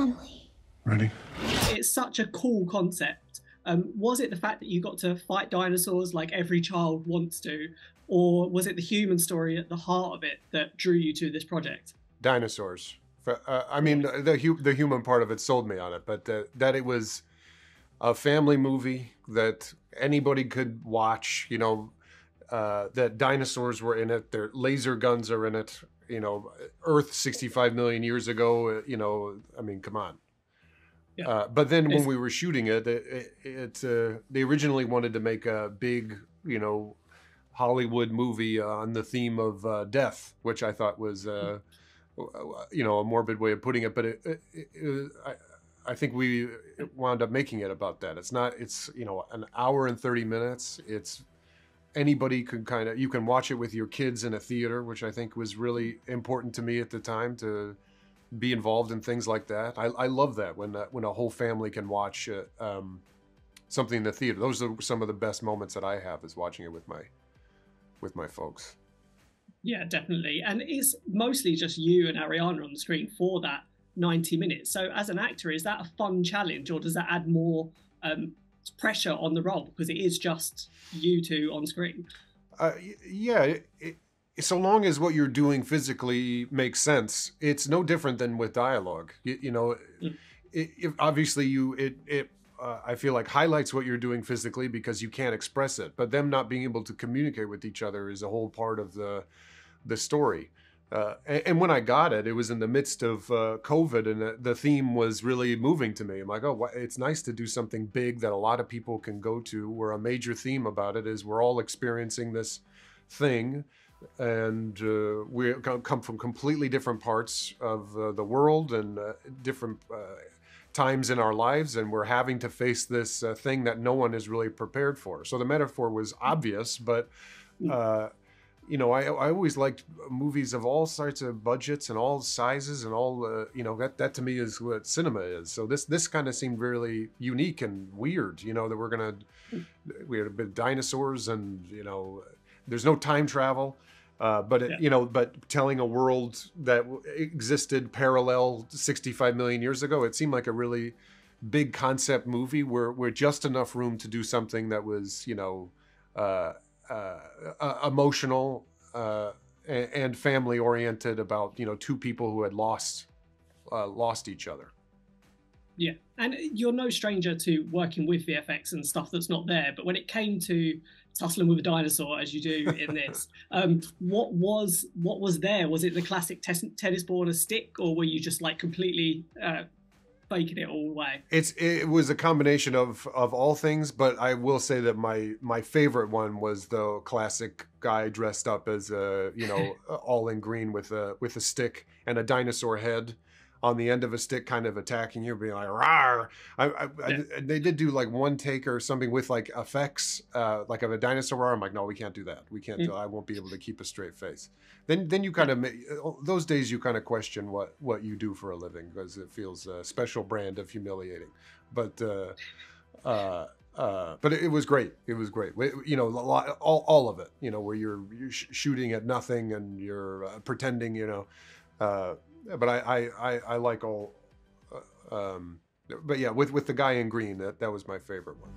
family. Ready? It's such a cool concept. Was it the fact that you got to fight dinosaurs like every child wants to, or was it the human story at the heart of it that drew you to this project? Dinosaurs. I mean, the human part of it sold me on it, but that it was a family movie that anybody could watch. You know, that dinosaurs were in it. Their laser guns are in it. You know, Earth 65 million years ago. You know, I mean, come on. Yeah. But then when we were shooting it, they originally wanted to make a big, you know, Hollywood movie on the theme of death, which I thought was, you know, a morbid way of putting it. But I think we wound up making it about that. It's not. It's, you know, an hour and 30 minutes. It's anybody could you can watch it with your kids in a theater, which I think was really important to me at the time to be involved in things like that. I love that when a whole family can watch something in the theater. Those are some of the best moments that I have, is watching it with my folks. Yeah, definitely. And it's mostly just you and Ariana on the screen for that 90 minutes. So as an actor, is that a fun challenge, or does that add more pressure on the role because it is just you two on screen? Yeah, so long as what you're doing physically makes sense, it's no different than with dialogue. You know, obviously I feel like highlights what you're doing physically because you can't express it, but them not being able to communicate with each other is a whole part of the story. And when I got it, it was in the midst of COVID, and the theme was really moving to me. I'm like, oh, it's nice to do something big that a lot of people can go to, where a major theme about it is we're all experiencing this thing, and we come from completely different parts of the world and different times in our lives, and we're having to face this thing that no one is really prepared for. So the metaphor was obvious, but you know, I always liked movies of all sorts of budgets and all sizes and all, you know, that to me is what cinema is. So this kind of seemed really unique and weird, you know, that we had a bit of dinosaurs, and, you know, there's no time travel, but you know, but telling a world that existed parallel 65 million years ago, it seemed like a really big concept movie where just enough room to do something that was, you know, emotional and family oriented about, you know, two people who had lost each other. Yeah, and you're no stranger to working with VFX and stuff that's not there, but when it came to tussling with a dinosaur, as you do in this, what was there? Was it the classic tennis ball and a stick, or were you just like completely faking it all the way? It was a combination of all things, but I will say that my favorite one was the classic guy dressed up as you know, all in green with a stick and a dinosaur head on the end of a stick, kind of attacking you, being like, "Rawr!" They did do like one take or something with like effects, like of a dinosaur arm. I'm like, no, we can't do that. We can't. I won't be able to keep a straight face. Then you kind of those days you kind of question what you do for a living, because it feels a special brand of humiliating. But it was great. It was great. You know, all of it. You know, where you're shooting at nothing and you're pretending. You know. But I like all, but yeah, with the guy in green, that was my favorite one.